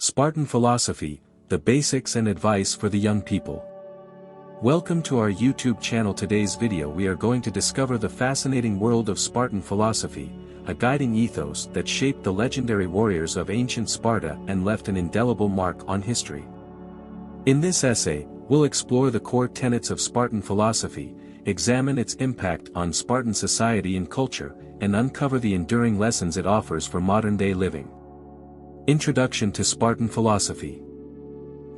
Spartan philosophy, the basics and advice for the young people. Welcome to our YouTube channel. Today's video we are going to discover the fascinating world of Spartan philosophy, a guiding ethos that shaped the legendary warriors of ancient Sparta and left an indelible mark on history. In this essay, we'll explore the core tenets of Spartan philosophy, examine its impact on Spartan society and culture, and uncover the enduring lessons it offers for modern-day living. Introduction to Spartan philosophy.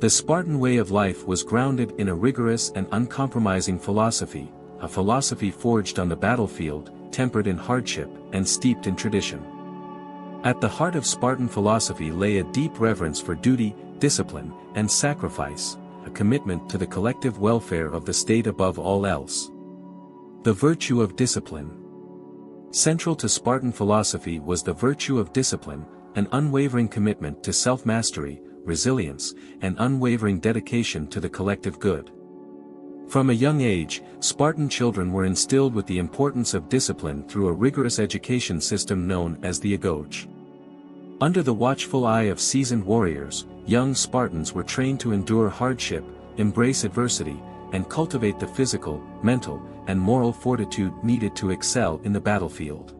The Spartan way of life was grounded in a rigorous and uncompromising philosophy, a philosophy forged on the battlefield, tempered in hardship, and steeped in tradition. At the heart of Spartan philosophy lay a deep reverence for duty, discipline, and sacrifice, a commitment to the collective welfare of the state above all else. The virtue of discipline. Central to Spartan philosophy was the virtue of discipline, an unwavering commitment to self-mastery, resilience, and unwavering dedication to the collective good. From a young age, Spartan children were instilled with the importance of discipline through a rigorous education system known as the agoge. Under the watchful eye of seasoned warriors, young Spartans were trained to endure hardship, embrace adversity, and cultivate the physical, mental, and moral fortitude needed to excel in the battlefield.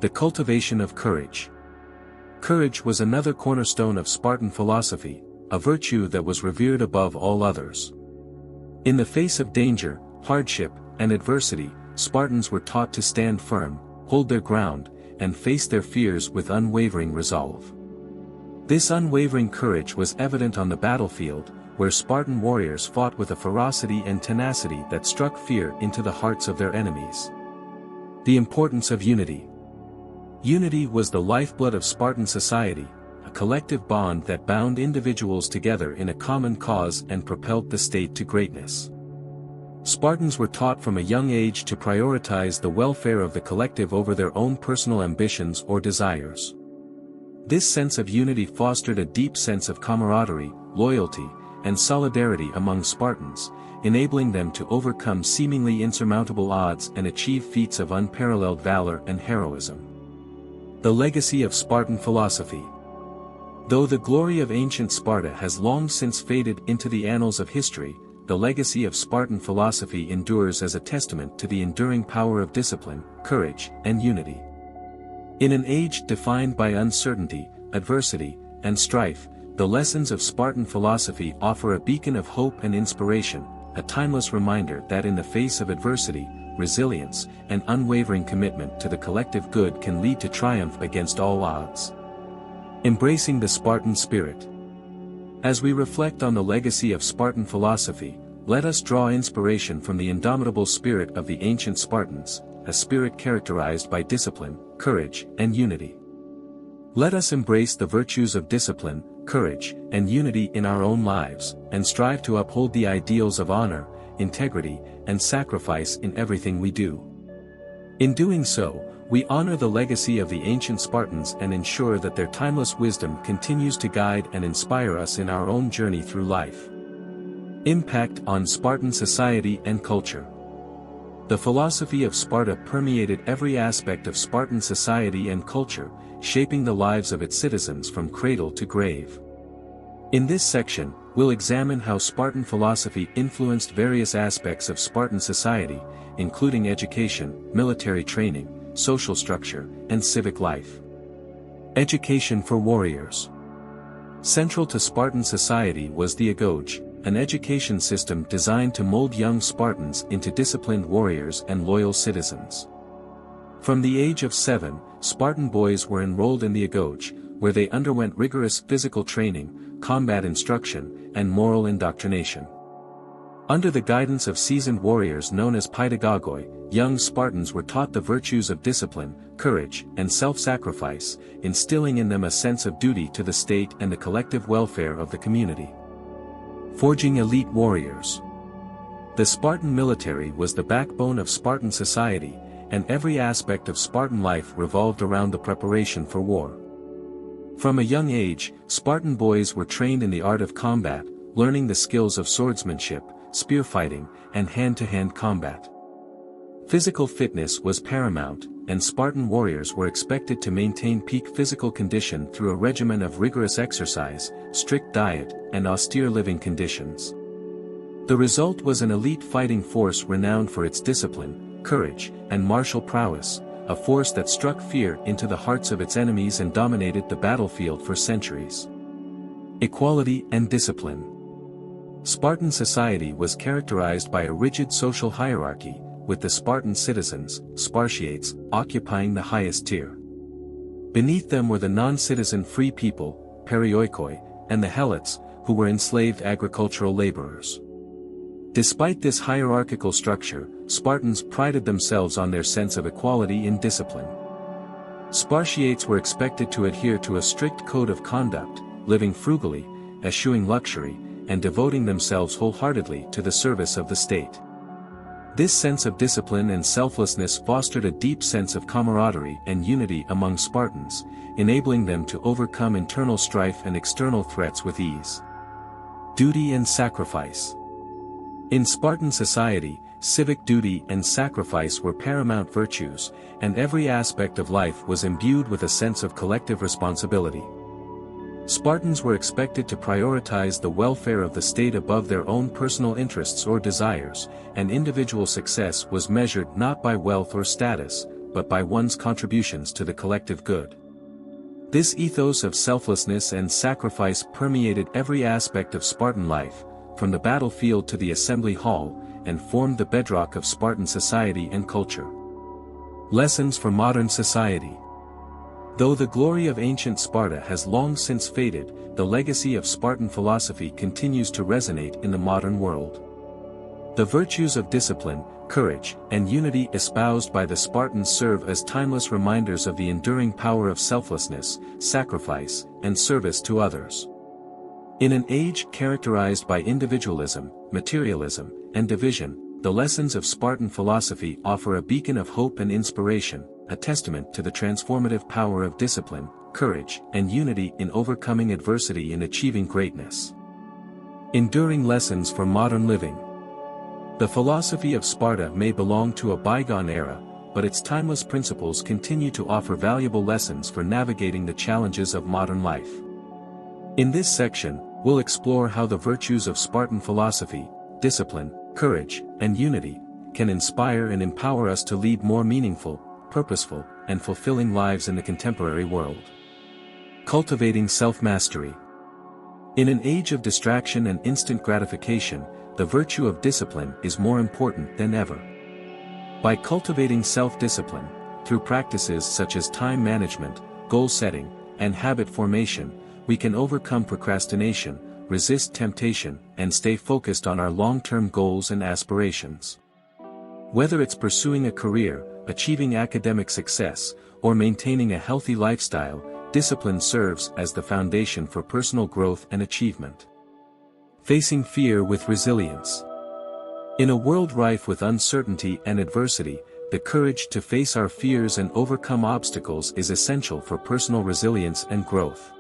The cultivation of courage. Courage was another cornerstone of Spartan philosophy, a virtue that was revered above all others. In the face of danger, hardship, and adversity, Spartans were taught to stand firm, hold their ground, and face their fears with unwavering resolve. This unwavering courage was evident on the battlefield, where Spartan warriors fought with a ferocity and tenacity that struck fear into the hearts of their enemies. The importance of unity. Unity was the lifeblood of Spartan society, a collective bond that bound individuals together in a common cause and propelled the state to greatness. Spartans were taught from a young age to prioritize the welfare of the collective over their own personal ambitions or desires. This sense of unity fostered a deep sense of camaraderie, loyalty, and solidarity among Spartans, enabling them to overcome seemingly insurmountable odds and achieve feats of unparalleled valor and heroism. The legacy of Spartan philosophy. Though the glory of ancient Sparta has long since faded into the annals of history, the legacy of Spartan philosophy endures as a testament to the enduring power of discipline, courage, and unity. In an age defined by uncertainty, adversity, and strife, the lessons of Spartan philosophy offer a beacon of hope and inspiration, a timeless reminder that in the face of adversity, resilience, and unwavering commitment to the collective good can lead to triumph against all odds. Embracing the Spartan spirit. As we reflect on the legacy of Spartan philosophy, let us draw inspiration from the indomitable spirit of the ancient Spartans, a spirit characterized by discipline, courage, and unity. Let us embrace the virtues of discipline, courage, and unity in our own lives, and strive to uphold the ideals of honor, integrity, and sacrifice in everything we do. In doing so, we honor the legacy of the ancient Spartans and ensure that their timeless wisdom continues to guide and inspire us in our own journey through life. Impact on Spartan society and culture. The philosophy of Sparta permeated every aspect of Spartan society and culture, shaping the lives of its citizens from cradle to grave. In this section, we'll examine how Spartan philosophy influenced various aspects of Spartan society, including education, military training, social structure, and civic life. Education for warriors. Central to Spartan society was the agoge, an education system designed to mold young Spartans into disciplined warriors and loyal citizens. From the age of 7, Spartan boys were enrolled in the agoge, where they underwent rigorous physical training, combat instruction, and moral indoctrination. Under the guidance of seasoned warriors known as pedagogoi, young Spartans were taught the virtues of discipline, courage, and self-sacrifice, instilling in them a sense of duty to the state and the collective welfare of the community. Forging elite warriors. The Spartan military was the backbone of Spartan society, and every aspect of Spartan life revolved around the preparation for war. From a young age, Spartan boys were trained in the art of combat, learning the skills of swordsmanship, spear fighting, and hand-to-hand combat. Physical fitness was paramount, and Spartan warriors were expected to maintain peak physical condition through a regimen of rigorous exercise, strict diet, and austere living conditions. The result was an elite fighting force renowned for its discipline, courage, and martial prowess, a force that struck fear into the hearts of its enemies and dominated the battlefield for centuries. Equality and discipline. Spartan society was characterized by a rigid social hierarchy, with the Spartan citizens, Spartiates, occupying the highest tier. Beneath them were the non-citizen free people, Perioikoi, and the Helots, who were enslaved agricultural laborers. Despite this hierarchical structure, Spartans prided themselves on their sense of equality in discipline. Spartiates were expected to adhere to a strict code of conduct, living frugally, eschewing luxury, and devoting themselves wholeheartedly to the service of the state. This sense of discipline and selflessness fostered a deep sense of camaraderie and unity among Spartans, enabling them to overcome internal strife and external threats with ease. Duty and sacrifice. In Spartan society, civic duty and sacrifice were paramount virtues, and every aspect of life was imbued with a sense of collective responsibility. Spartans were expected to prioritize the welfare of the state above their own personal interests or desires, and individual success was measured not by wealth or status, but by one's contributions to the collective good. This ethos of selflessness and sacrifice permeated every aspect of Spartan life, from the battlefield to the assembly hall, and formed the bedrock of Spartan society and culture. Lessons for modern society. Though the glory of ancient Sparta has long since faded, the legacy of Spartan philosophy continues to resonate in the modern world. The virtues of discipline, courage, and unity espoused by the Spartans serve as timeless reminders of the enduring power of selflessness, sacrifice, and service to others. In an age characterized by individualism, materialism, and division, the lessons of Spartan philosophy offer a beacon of hope and inspiration, a testament to the transformative power of discipline, courage, and unity in overcoming adversity and achieving greatness. Enduring lessons for modern living. The philosophy of Sparta may belong to a bygone era, but its timeless principles continue to offer valuable lessons for navigating the challenges of modern life. In this section, we'll explore how the virtues of Spartan philosophy, discipline, courage, and unity, can inspire and empower us to lead more meaningful, purposeful, and fulfilling lives in the contemporary world. Cultivating self-mastery. In an age of distraction and instant gratification, the virtue of discipline is more important than ever. By cultivating self-discipline, through practices such as time management, goal setting, and habit formation, we can overcome procrastination, resist temptation, and stay focused on our long-term goals and aspirations. Whether it's pursuing a career, achieving academic success, or maintaining a healthy lifestyle, discipline serves as the foundation for personal growth and achievement. Facing fear with resilience. In a world rife with uncertainty and adversity, the courage to face our fears and overcome obstacles is essential for personal resilience and growth.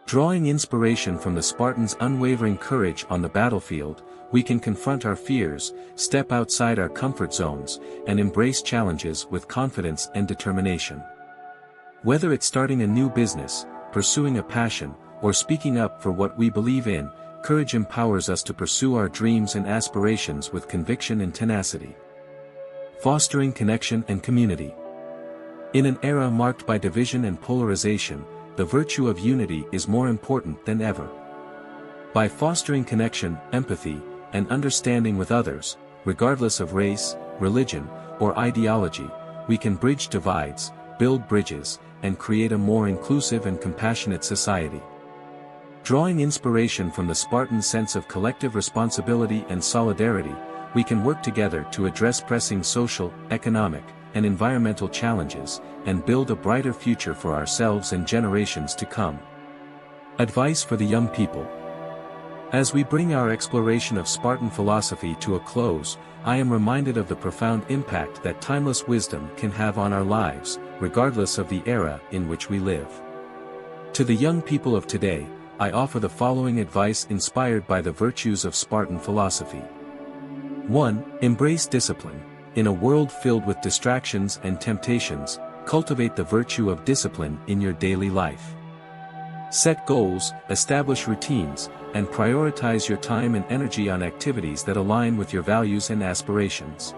Drawing inspiration from the Spartans' unwavering courage on the battlefield, we can confront our fears, step outside our comfort zones, and embrace challenges with confidence and determination. Whether it's starting a new business, pursuing a passion, or speaking up for what we believe in, courage empowers us to pursue our dreams and aspirations with conviction and tenacity. Fostering connection and community. In an era marked by division and polarization, the virtue of unity is more important than ever. By fostering connection, empathy, and understanding with others, regardless of race, religion, or ideology, we can bridge divides, build bridges, and create a more inclusive and compassionate society. Drawing inspiration from the Spartan sense of collective responsibility and solidarity, we can work together to address pressing social, economic, and environmental challenges, and build a brighter future for ourselves and generations to come. Advice for the young people. As we bring our exploration of Spartan philosophy to a close, I am reminded of the profound impact that timeless wisdom can have on our lives, regardless of the era in which we live. To the young people of today, I offer the following advice inspired by the virtues of Spartan philosophy. 1. Embrace discipline. in a world filled with distractions and temptations, cultivate the virtue of discipline in your daily life. Set goals, establish routines, and prioritize your time and energy on activities that align with your values and aspirations.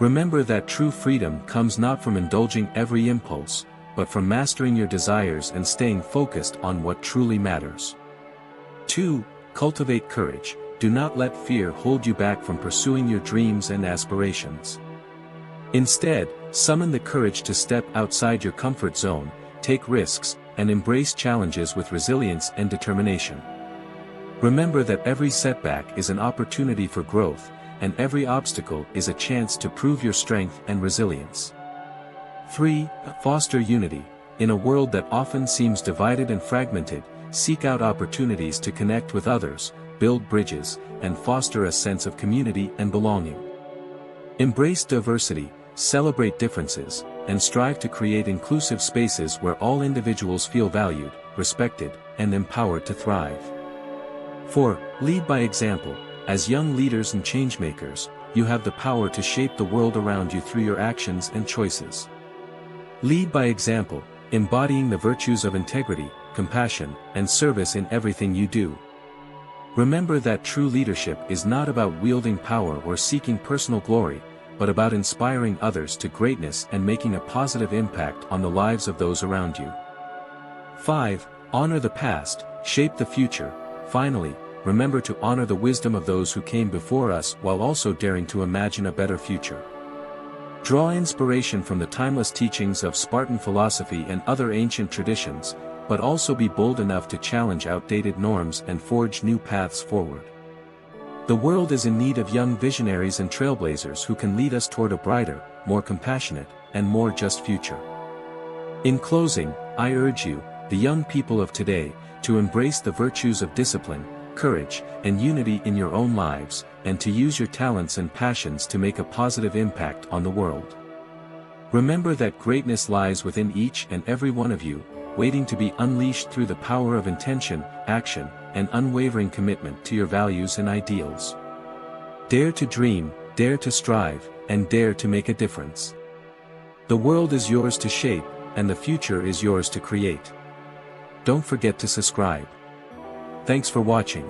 Remember that true freedom comes not from indulging every impulse, but from mastering your desires and staying focused on what truly matters. 2. Cultivate courage. Do not let fear hold you back from pursuing your dreams and aspirations. Instead, summon the courage to step outside your comfort zone, take risks, and embrace challenges with resilience and determination. Remember that every setback is an opportunity for growth, and every obstacle is a chance to prove your strength and resilience. 3. Foster unity. In a world that often seems divided and fragmented, seek out opportunities to connect with others, build bridges, and foster a sense of community and belonging. Embrace diversity, celebrate differences, and strive to create inclusive spaces where all individuals feel valued, respected, and empowered to thrive. 4. Lead by example. As young leaders and changemakers, you have the power to shape the world around you through your actions and choices. Lead by example, embodying the virtues of integrity, compassion, and service in everything you do. Remember that true leadership is not about wielding power or seeking personal glory, but about inspiring others to greatness and making a positive impact on the lives of those around you. 5. Honor the past, shape the future. Finally, remember to honor the wisdom of those who came before us while also daring to imagine a better future. Draw inspiration from the timeless teachings of Spartan philosophy and other ancient traditions, but also be bold enough to challenge outdated norms and forge new paths forward. The world is in need of young visionaries and trailblazers who can lead us toward a brighter, more compassionate, and more just future. In closing, I urge you, the young people of today, to embrace the virtues of discipline, courage, and unity in your own lives, and to use your talents and passions to make a positive impact on the world. Remember that greatness lies within each and every one of you, waiting to be unleashed through the power of intention, action, and unwavering commitment to your values and ideals. Dare to dream, dare to strive, and dare to make a difference. The world is yours to shape, and the future is yours to create. Don't forget to subscribe. Thanks for watching.